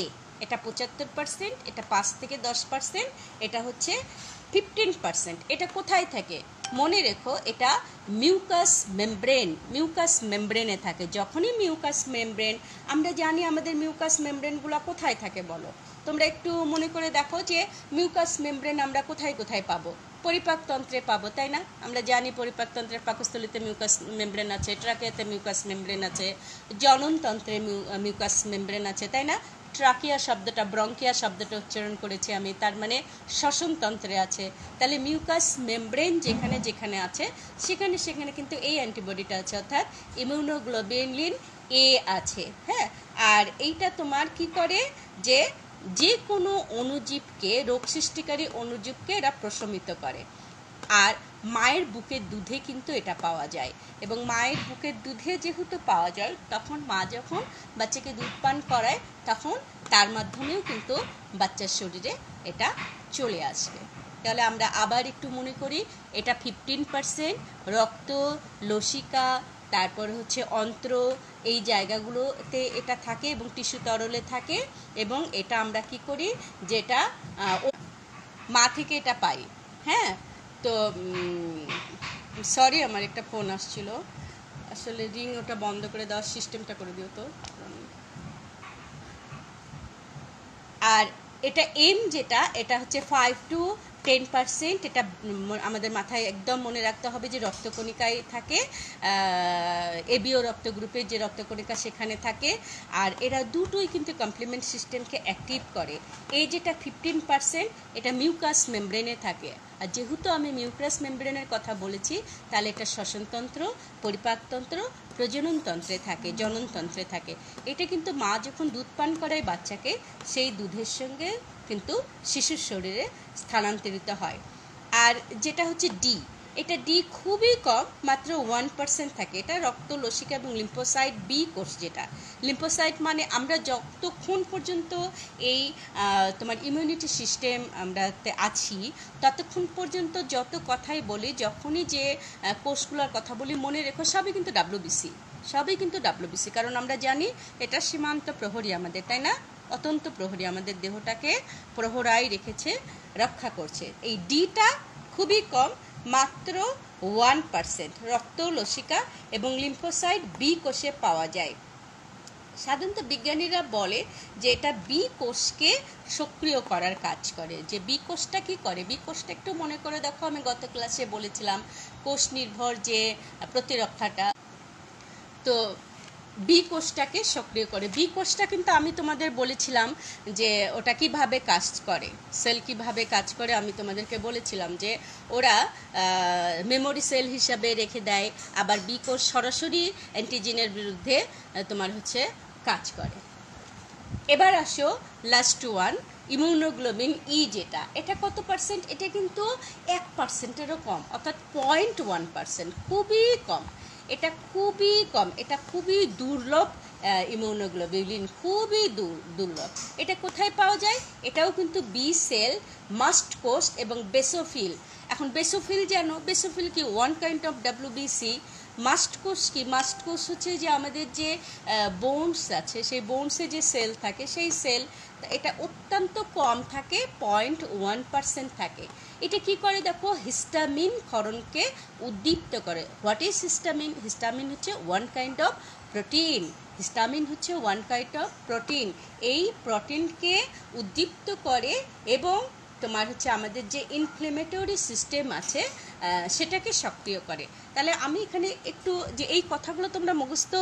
এ। এটা 75%, এটা 5 থেকে 10%, এটা হচ্ছে 15%। এটা কোথায় থাকে? মনে রেখো, এটা মিউকাস মেমব্রেনে থাকে। যখনই মিউকাস মেমব্রেন, আমরা জানি আমাদের মিউকাস মেমব্রেনগুলো কোথায় থাকে বলো? তোমরা একটু মনে করে দেখো যে মিউকাস মেমব্রেন আমরা কোথায় কোথায় পাবো? পরিপাকতন্ত্রে পাবো, তাই না? আমরা জানি পরিপাকতন্ত্রের পাকস্থলীতে মিউকাস মেমব্রেন আছে, ট্রাকিয়াতে মিউকাস মেমব্রেন আছে, জননতন্ত্রে মিউকাস মেমব্রেন আছে, তাই না? ট্রাকিয়া শব্দটা, ব্রঙ্কিয়া শব্দটা উচ্চারণ করেছি আমি, তার মানে শ্বসনতন্ত্রে আছে। তাহলে মিউকাস মেমব্রেন যেখানে যেখানে আছে সেখানে সেখানে কিন্তু এই অ্যান্টিবডিটা আছে, অর্থাৎ ইমিউনোগ্লোবিউলিন এ আছে। হ্যাঁ, আর এইটা তোমার কি করে, যে যে কোনো অণুজীবকে, রোগ সৃষ্টিকারী অণুজীবকে এরা প্রশমিত করে। আর মায়ের বুকের দুধে কিন্তু এটা পাওয়া যায়, এবং মায়ের বুকের দুধে যেহেতু পাওয়া যায়, তখন মা যখন বাচ্চাকে দুধ পান করায়, তখন তার মাধ্যমেও কিন্তু বাচ্চার শরীরে এটা চলে আসবে। তাহলে আমরা আবার একটু মনে করি, এটা 15% রক্ত, লসিকা, তারপর হচ্ছে অন্ত্র, এই জায়গাগুলোতে এটা থাকে, এবং টিস্যু তরলে থাকে, এবং এটা আমরা কি করি, যেটা মা থেকে এটা পাই। হ্যাঁ, তো সরি, আমার একটা ফোন আসছিল, আসলে রিং, ওটা বন্ধ করে দেওয়ার সিস্টেমটা করে দিও তো। আর এটা এম যেটা, এটা হচ্ছে 5 to 10%। এটা আমাদের মাথায় একদম মনে রাখতে হবে যে রক্তকণিকায় থাকে, এবিও রক্ত গ্রুপের যে রক্তকণিকা সেখানে থাকে। আর এরা দুটোই কিন্তু কমপ্লিমেন্ট সিস্টেমকে অ্যাক্টিভ করে। এই যেটা 15% এটা মিউকাস মেমব্রেনে থাকে। আর যেহেতু আমি মিউকাস মেমব্রেনের কথা বলেছি, তাহলে এটা শ্বসনতন্ত্র, পরিপাকতন্ত্র, প্রজননতন্ত্রে থাকে, জননতন্ত্রে থাকে। এটা কিন্তু মা যখন দুধ পান করায় বাচ্চাকে, সেই দুধের সঙ্গে কিন্তু শিশুর শরীরে স্থানান্তরিত হয়। আর যেটা হচ্ছে ডি, এটা ডি খুবই কম, মাত্র 1% থাকে। এটা রক্ত লসিকা এবং লিম্ফোসাইট বি কোষ। যেটা লিম্ফোসাইট মানে আমরা যতক্ষণ পর্যন্ত এই তোমার ইমিউনিটি সিস্টেম আমরাতে আছি, ততক্ষণ পর্যন্ত যত কথাই বলি, যখনই যে কোষগুলোর কথা বলি, মনে রেখো সবই কিন্তু ডাব্লিউবিসি, সবই কিন্তু ডাব্লিউবিসি। কারণ আমরা জানি এটা সীমান্ত প্রহরী আমাদের, তাই না? অত্যন্ত প্রহরী, আমাদের দেহটাকে প্রহরায় রেখেছে, রক্ষা করছে। এই ডিটা খুবই কম, মাত্র 1% রক্ত লসিকা এবং লিম্ফোসাইট বি কোষে পাওয়া যায়। সাধারণত বিজ্ঞানীরা বলে যে এটা বি কোষকে সক্রিয় করার কাজ করে। যে বি কোষটা কী করে, বি কোষটা একটু মনে করে দেখো, আমি গত ক্লাসে বলেছিলাম কোষ নির্ভর যে প্রতিরক্ষাটা, তো বি কোষটাকে সক্রিয় করে। বি কোষটা কিন্তু আমি তোমাদের বলেছিলাম যে ওটা কিভাবে কাজ করে, সেল কিভাবে কাজ করে আমি তোমাদেরকে বলেছিলাম যে ওরা মেমোরি সেল হিসাবে রেখে দেয়, আবার বি কোষ সরাসরি অ্যান্টিজেনের বিরুদ্ধে তোমার হচ্ছে কাজ করে। এবার আসো লাস্ট ওয়ান, ইমিউনোগ্লোবিন ই যেটা, এটা কত পার্সেন্ট? এটা কিন্তু 1%-এরও কম, অর্থাৎ 0.1%, খুবই কম। এটা খুবই কম, এটা খুবই দুর্লভ ইমিউনোগ্লোবিন, খুবই দুর্লভ। এটা কোথায় পাওয়া যায়? এটাও কিন্তু বি সেল, মাস্ট কোষ এবং বেসোফিল। এখন বেসোফিল জানো, বেসোফিল কি? One kind of WBC. Must কোষ কি? মাস্ট কোষ হচ্ছে যে আমাদের যে বোনস আছে, সেই বোনসে যে সেল থাকে, সেই সেল, এটা অত্যন্ত কম থাকে, 0.1% থাকে। এটা কি করে দেখো, হিস্টামিন ক্ষরণকে উদ্দীপ্ত করে। What is histamine? হিস্টামিন হচ্ছে one kind of protein. Histamine হচ্ছে ওয়ান কাইন্ড অফ প্রোটিন। এই প্রোটিনকে উদ্দীপ্ত করে এবং তোমার হচ্ছে আমাদের যে ইনফ্লেমেটরি সিস্টেম আছে সেটাকে সক্রিয় করে। তাহলে আমি এখানে একটু যে এই কথাগুলো তোমরা মুখস্থ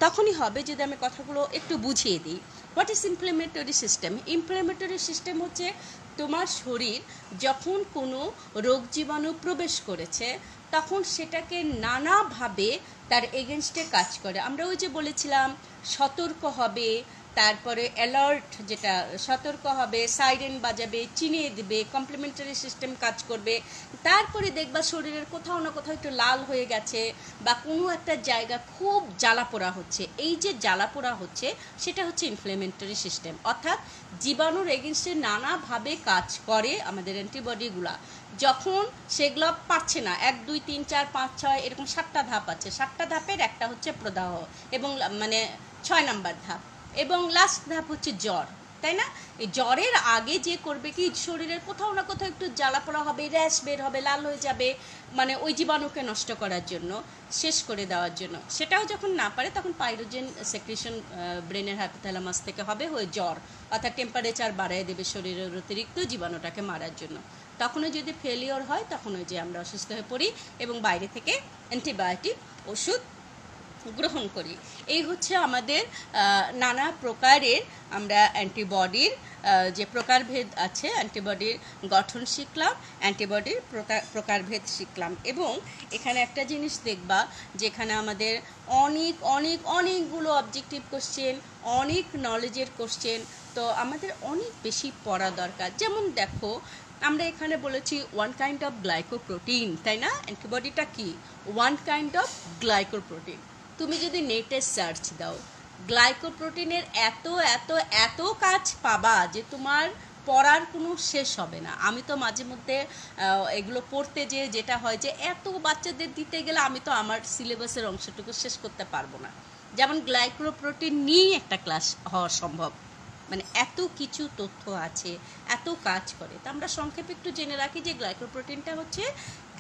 তখনই হবে যদি আমি কথাগুলো একটু বুঝিয়ে দিই। What is inflammatory system? Inflammatory system হচ্ছে তোমার শরীর যখন কোনো রোগ জীবাণু প্রবেশ করেছে, তখন সেটাকে নানাভাবে তার এগেনস্টে কাজ করে। আমরা ওই যে বলেছিলাম সতর্ক হবে, তারপরে অ্যালার্ট, যেটা সতর্ক হবে, সাইরেন বাজাবে, চিনিয়ে দেবে, কমপ্লিমেন্টারি সিস্টেম কাজ করবে। তারপরে দেখবা শরীরের কোথাও না কোথাও একটু লাল হয়ে গেছে বা কোনো একটা জায়গা খুব জ্বালাপোড়া হচ্ছে। এই যে জ্বালাপোড়া হচ্ছে সেটা হচ্ছে ইনফ্লেমেটরি সিস্টেম, অর্থাৎ জীবাণুর এগেনস্টে নানাভাবে কাজ করে আমাদের অ্যান্টিবডিগুলা। যখন সেগুলো পারছে না, 1 2 3 4 5 6 এরকম 7টা ধাপ আছে, 7টা ধাপের একটা হচ্ছে প্রদাহ এবং মানে 6 নাম্বার ধাপ, এবং লাস্ট ধাপ হচ্ছে জ্বর, তাই না? এই জ্বরের আগে যে করবে কি, শরীরের কোথাও না কোথাও একটু জ্বালাপোড়া হবে, র্যাশ বের হবে, লাল হয়ে যাবে, মানে ওই জীবাণুকে নষ্ট করার জন্য, শেষ করে দেওয়ার জন্য। সেটাও যখন না পারে তখন পাইরোজেন সেক্রেশন ব্রেনের হাইপোথ্যালামাস থেকে হবে, হয়ে জ্বর, অর্থাৎ টেম্পারেচার বাড়িয়ে দেবে শরীরের অতিরিক্ত জীবাণুটাকে মারার জন্য। তখনও যদি ফেলিওর হয় তখন ওই যে আমরা অসুস্থ হয়ে পড়ি এবং বাইরে থেকে অ্যান্টিবায়োটিক ওষুধ গ্রহণ করি। এই হচ্ছে আমাদের নানা প্রকারের আমরা অ্যান্টিবডির যে প্রকারভেদ আছে, অ্যান্টিবডির গঠন শিখলাম, অ্যান্টিবডির প্রকারভেদ শিখলাম। এবং এখানে একটা জিনিস দেখবা, যেখানে আমাদের অনেকগুলো অবজেক্টিভ কোশ্চেন, অনেক নলেজের কোশ্চেন, তো আমাদের অনেক বেশি পড়া দরকার। যেমন দেখো, আমরা এখানে বলেছি ওয়ান কাইন্ড অফ গ্লাইকোপ্রোটিন, তাই না? অ্যান্টিবডিটা কি? One kind of glycoprotein. তুমি যদি নেটে সার্চ দাও, গ্লাইকোপ্রোটিনের এত কাজ পাবা যে তোমার পড়ার কোনো শেষ হবে না। আমি তো মাঝে মধ্যে এগুলো পড়তে যেটা হয় যে এত বাচ্চাদের দিতে গেলে আমি তো আমার সিলেবাসের অংশটুকু শেষ করতে পারবো না। যেমন গ্লাইকোপ্রোটিন নিয়েই একটা ক্লাস হওয়া সম্ভব, মানে এত কিছু তথ্য আছে, এত কাজ করে। তো আমরা সংক্ষেপে একটু জেনে রাখি যে গ্লাইকোপ্রোটিনটা হচ্ছে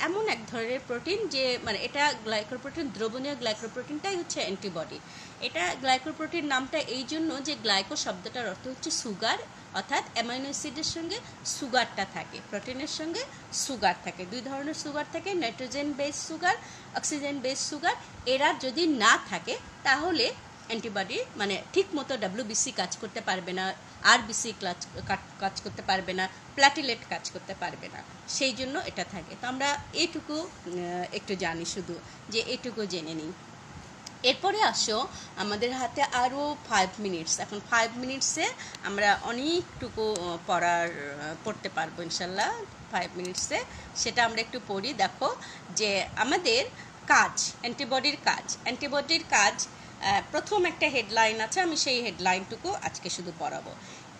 এমন এক ধরনের প্রোটিন যে মানে এটা গ্লাইকোপ্রোটিন, দ্রবণীয় গ্লাইকোপ্রোটিনটাই হচ্ছে অ্যান্টিবডি। এটা গ্লাইকোপ্রোটিন নামটা এই জন্য যে গ্লাইকো শব্দটার অর্থ হচ্ছে সুগার, অর্থাৎ অ্যামাইনো অ্যাসিডের সঙ্গে সুগারটা থাকে, প্রোটিনের সঙ্গে সুগার থাকে। দুই ধরনের সুগার থাকে, nitrogen base sugar, oxygen base sugar. এরা যদি না থাকে তাহলে অ্যান্টিবডি মানে ঠিক মতো ডাব্লিউবিসি কাজ করতে পারবে না, আরবিসি কাজ করতে পারবে না, প্ল্যাটিলেট কাজ করতে পারবে না, সেই জন্য এটা থাকে। তো আমরা এইটুকু একটু জানি, শুধু যে এইটুকু জেনে নিই। এরপরে আসো আমাদের হাতে আরও 5 মিনিটস। এখন 5 মিনিটসে আমরা অনেকটুকু পড়তে পারবো ইনশাল্লাহ 5 মিনিটসে। সেটা আমরা একটু পড়ি। দেখো যে আমাদের কাজ, অ্যান্টিবডির কাজ প্রথম একটা হেডলাইন আছে, আমি সেই হেডলাইনটুকু আজকে শুধু পড়াবো।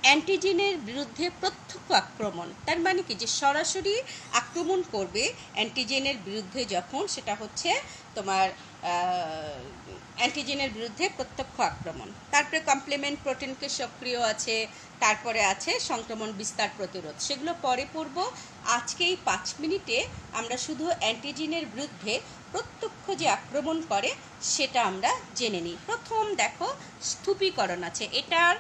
অ্যান্টিজেনের বিরুদ্ধে প্রত্যক্ষ আক্রমণ, তার মানে কি যে সরাসরি আক্রমণ করবে অ্যান্টিজেনের বিরুদ্ধে যখন, সেটা হচ্ছে তোমার অ্যান্টিজেনের বিরুদ্ধে প্রত্যক্ষ আক্রমণ। তারপরে কমপ্লিমেন্ট প্রোটিনকে সক্রিয় আছে, তারপরে আছে সংক্রমণ বিস্তার প্রতিরোধ, সেগুলো পরে পড়ব। আজকে এই 5 মিনিটে আমরা শুধু অ্যান্টিজেনের বিরুদ্ধে প্রত্যক্ষ যে আক্রমণ করে সেটা আমরা জেনে নিই। প্রথম দেখো স্থূপীকরণ আছে, এটার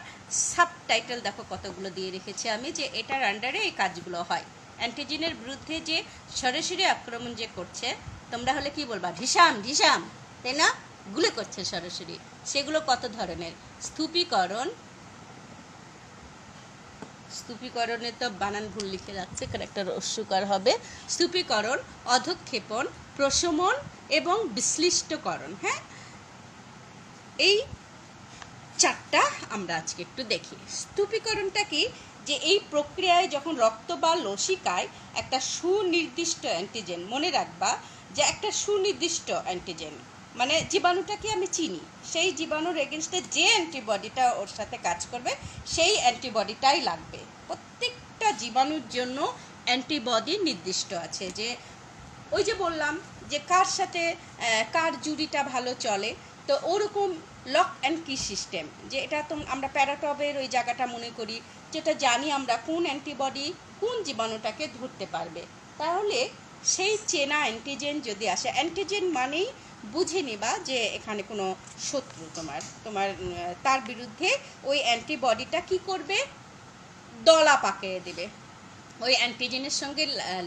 সাবটাইটেল দেখো কতগুলো দিয়ে রেখেছি আমি, যে এটার আন্ডারে এই কাজগুলো হয়। অ্যান্টিজেনের বিরুদ্ধে যে সরাসরি আক্রমণ যে করছে, তোমরা হলে কি বলবা, ঢিসাম ঢিসাম, তাই না, গুলি করছে সরাসরি, সেগুলো কত ধরনের। স্থূপীকরণে তো বানান ভুল লিখে যাচ্ছে, এখানে একটা রস্যকার হবে। স্থূপীকরণ, অধঃক্ষেপণ, প্রশমন এবং বিশ্লিষ্টকরণ। হ্যাঁ, এই চারটা আমরা আজকে একটু দেখি। স্থূপীকরণটা কি, যে এই প্রক্রিয়ায় যখন রক্ত বা লসিকায় একটা সুনির্দিষ্ট অ্যান্টিজেন, মনে রাখবা যে একটা সুনির্দিষ্ট অ্যান্টিজেন মানে জীবাণুটাকে আমি চিনি, সেই জীবাণুর এগেনস্টে যে অ্যান্টিবডিটা ওর সাথে কাজ করবে সেই অ্যান্টিবডিটাই লাগবে। প্রত্যেকটা জীবাণুর জন্য অ্যান্টিবডি নির্দিষ্ট আছে। যে ওই যে বললাম যে কার সাথে কার জুড়িটা ভালো চলে, তো ওরকম লক অ্যান্ড কি সিস্টেম, যে এটা তো আমরা প্যারাটবের ওই জায়গাটা মনে করি, যেটা জানি আমরা কোন অ্যান্টিবডি কোন জীবাণুটাকে ধরতে পারবে। তাহলে সেই চেনা অ্যান্টিজেন যদি আসে, অ্যান্টিজেন মানেই বুঝে নিবা যে এখানে কোনো শত্রু তোমার তার বিরুদ্ধে ওই অ্যান্টিবডিটা কি করবে, দলা পাকিয়ে দেবে, ওই অ্যান্টিজেনের সঙ্গে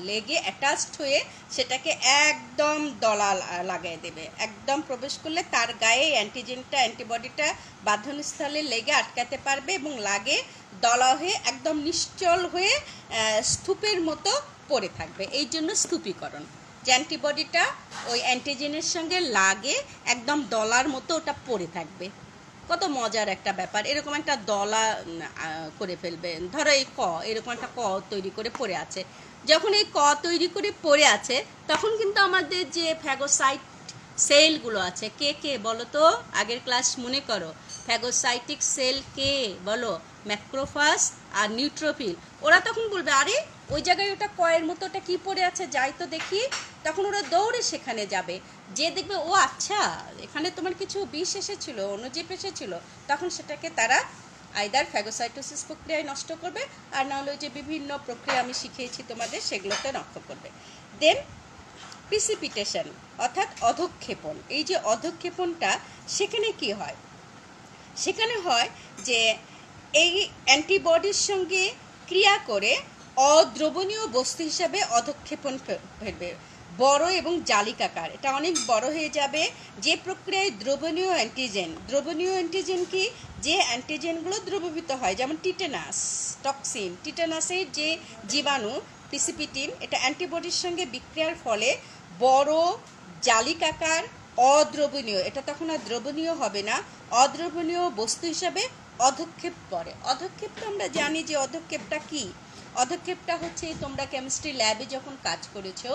লেগে অ্যাটাচড হয়ে সেটাকে একদম দলা লাগিয়ে দেবে। একদম প্রবেশ করলে তার গায়ে অ্যান্টিবডিটা বাঁধনস্থলে লেগে আটকাতে পারবে এবং লাগে দলা হয়ে একদম নিশ্চল হয়ে স্তূপের মতো পড়ে থাকবে। এই জন্য স্থূপীকরণ, যে অ্যান্টিবডিটা ওই অ্যান্টিজেনের সঙ্গে লাগে একদম দলার মতো ওটা পড়ে থাকবে। কত মজার একটা ব্যাপার, এরকম একটা দলা করে ফেলবে। ধরো এই এরকম একটা তৈরি করে পড়ে আছে, যখন এই তৈরি করে পড়ে আছে তখন কিন্তু আমাদের যে ফ্যাগোসাইট সেলগুলো আছে, কে বলো তো, আগের ক্লাস মনে করো, ফ্যাগোসাইটিক সেল কে বলো, ম্যাক্রোফাজ আর নিউট্রোফিল। ওরা তখন বলবে আরে ওই জায়গায় ওটা কয়ের মতো ওটা কি পড়ে আছে, যাই তো দেখি। তখন ওরা দৌড়ে সেখানে যাবে, যে দেখবে ও আচ্ছা এখানে তোমার কিছু বিষ এসেছিল, অণুজীব এসেছিল, তখন সেটাকে তারা আইদার ফ্যাগোসাইটোসিস প্রক্রিয়ায় নষ্ট করবে, আর নাহলে ওই যে বিভিন্ন প্রক্রিয়া আমি শিখিয়েছি তোমাদের সেগুলোতে নষ্ট করবে। দেন প্রিসিপিটেশন অর্থাৎ অধঃক্ষেপণ। এই যে অধঃক্ষেপণটা, সেখানে কি হয়, সেখানে হয় যে এই অ্যান্টিবডির সঙ্গে ক্রিয়া করে অদ্রবণীয় বস্তু হিসাবে অধঃক্ষেপণ ফেলবে, বড় এবং জালিকাকার, এটা অনেক বড় হয়ে যাবে। যে প্রক্রিয়ায় দ্রবণীয় অ্যান্টিজেন কি, যে অ্যান্টিজেনগুলো দ্রবীভূত হয়, যেমন টিটেনাস টক্সিন, টিটেনাসের যে জীবাণু প্রিসিপিটিন, এটা অ্যান্টিবডির সঙ্গে বিক্রিয়ার ফলে বড় জালিকাকার অদ্রবণীয়, এটা তখন আর দ্রবণীয় হবে না, অদ্রবণীয় বস্তু হিসাবে অধঃক্ষেপ করে। অধঃক্ষেপ তো আমরা জানি যে অধঃক্ষেপটা কি, অধঃক্ষেপটা হচ্ছে তোমরা কেমিস্ট্রি ল্যাবে যখন কাজ করেছো,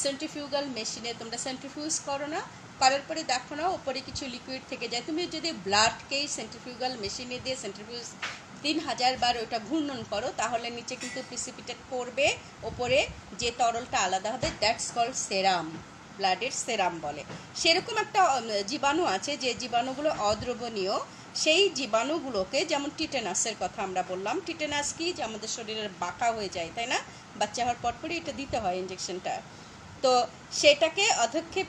সেন্ট্রিফিউগাল মেশিনে তোমরা সেন্ট্রিফিউজ করো না, করার পরে দেখো না ওপরে কিছু লিকুইড থেকে যায়, তুমি যদি ব্লাডকেই সেন্ট্রিফিউগাল মেশিনে দিয়ে সেন্ট্রিফিউজ 3000 বার ওটা ঘূর্ণন করো, তাহলে নিচে কিন্তু প্রিসিপিটেট করবে, ওপরে যে তরলটা আলাদা হবে, দ্যাটস কল্ড সেরাম। ব্লাডের সেরাম বলে। সেরকম একটা জীবাণু আছে যে জীবাণুগুলো অদ্রবণীয়, সেই জীবাণুগুলোকে, যেমন টিটেনাসের কথা আমরা বললাম, টিটেনাস কি, যে আমাদের শরীরের বাঁকা হয়ে যায়, তাই না, বাচ্চা হওয়ার পরপরই এটা দিতে হয় ইঞ্জেকশনটা। তো সেটাকে অধক্ষেপ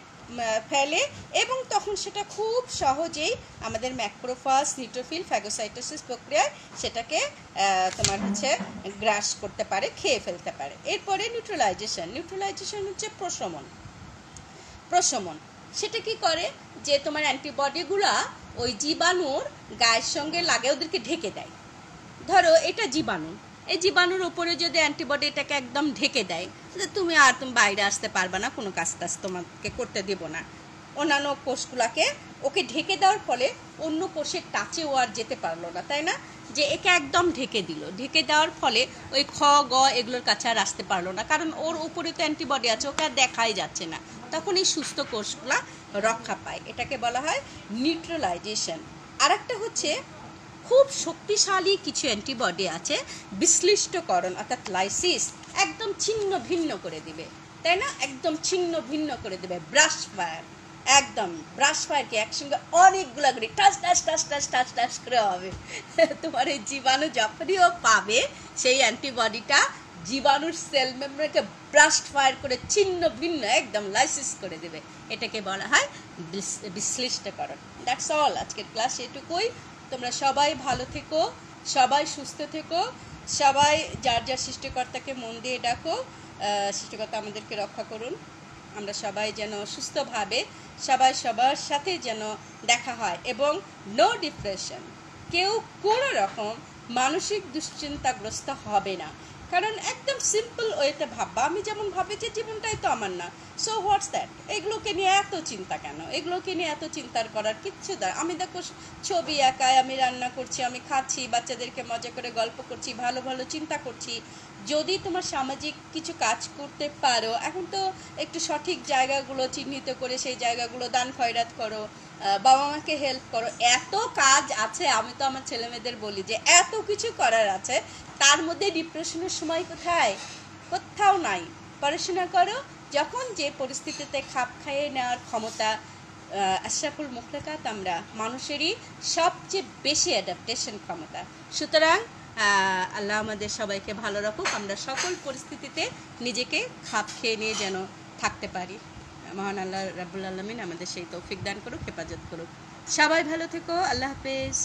ফেলে এবং তখন সেটা খুব সহজেই আমাদের ম্যাক্রোফাজ, নিউট্রোফিল, ফ্যাগোসাইটোসিস প্রক্রিয়ায় সেটাকে তোমার হচ্ছে গ্রাস করতে পারে, খেয়ে ফেলতে পারে। এরপরে নিউট্রালাইজেশন হচ্ছে প্রশমন। সেটা কি করে, যে তোমার অ্যান্টিবডিগুলা ওই জীবাণুর গায়ের সঙ্গে লাগে, ওদেরকে ঢেকে দেয়। ধরো এটা জীবাণু, এই জীবাণুর উপরে যদি অ্যান্টিবডি এটাকে একদম ঢেকে দেয়, তুমি বাইরে আসতে পারবে না, কোনো কাজ তোমাকে করতে দেব না। অন্যান্য কোষগুলাকে ওকে ঢেকে দেওয়ার ফলে অন্য কোষের টাচে ও আর যেতে পারলো না, তাই না, যে একে একদম ঢেকে দিল। ঢেকে দেওয়ার ফলে ওই খ গ এগুলোর কাছে আর আসতে পারলো না, কারণ ওর উপরে তো অ্যান্টিবডি আছে, ওকে আর দেখাই যাচ্ছে না। তখন এই সুস্থ কোষগুলা রক্ষা পায়, এটাকে বলা হয় নিউট্রালাইজেশন। আর একটা হচ্ছে খুব শক্তিশালী কিছু অ্যান্টিবডি আছে, বিশ্লিষ্টকরণ অর্থাৎ লাইসিস, একদম ছিন্ন ভিন্ন করে দিবে, তাই না, একদম ছিন্ন ভিন্ন করে দেবে। ব্রাশ ফায়ারকে একসঙ্গে অনেকগুলো করে touch touch touch touch touch touch করে হবে। তোমার এই জীবাণু যখনই ও পাবে, সেই অ্যান্টিবডিটা জীবাণুর সেল মেমব্রেনকে ব্রাস্ট ফায়ার করে ছিন্ন ভিন্ন একদম লাইসিস করে দেবে, এটাকে বলা হয় বিশ্লিষ্টকরণ। দ্যাটস অল, আজকের ক্লাস এটুকুই। তোমরা সবাই ভালো থেকো, সবাই সুস্থ থেকো, সবাই যার যার সৃষ্টিকর্তাকে মন দিয়ে ডাকো, সৃষ্টিকর্তা আমাদেরকে রক্ষা করুন। আমরা সবাই যেন সুস্থভাবে সবাই সবার সাথে যেন দেখা হয়, এবং নো ডিপ্রেশন, কেউ কোনো রকম মানসিক দুশ্চিন্তাগ্রস্ত হবে না। কারণ একদম সিম্পল ওয়েতে ভাববা, আমি যেমন ভাবি যে জীবনটাই তো আমার না, সো হোয়াটস দ্যাট, এগুলোকে নিয়ে এত চিন্তা কেন, এগুলোকে নিয়ে এত চিন্তার করার কিচ্ছু দা। আমি দেখো ছবি আঁকাই, আমি রান্না করছি, আমি খাচ্ছি, বাচ্চাদেরকে মজা করে গল্প করছি, ভালো ভালো চিন্তা করছি। যদি তোমার সামাজিক কিছু কাজ করতে পারো, এখন তো একটু সঠিক জায়গাগুলো চিহ্নিত করে সেই জায়গাগুলো দান খয়রাত করো, বাবা মাকে হেল্প করো, এত কাজ আছে। আমি তো আমার ছেলেমেয়েদের বলি যে এত কিছু করার আছে, তার মধ্যে ডিপ্রেশনের সময় কোথায়? কোথাও নাই। পড়াশোনা করো, যখন যে পরিস্থিতিতে খাপ খাইয়ে নেওয়ার ক্ষমতা, আশরাফুল মুখলাকাত আমরা মানুষেরই সবচেয়ে বেশি অ্যাডাপ্টেশন ক্ষমতা। সুতরাং আল্লাহ আমাদের সবাইকে ভালো রাখুক, আমরা সকল পরিস্থিতিতে নিজেকে খাপ খেয়ে নিয়ে যেন থাকতে পারি। মহান আল্লাহ রাব্বুল আলামিন আমাদের সেই তৌফিক দান করুক, হেফাজত করুক। সবাই ভালো থেকো, আল্লাহ হাফেজ।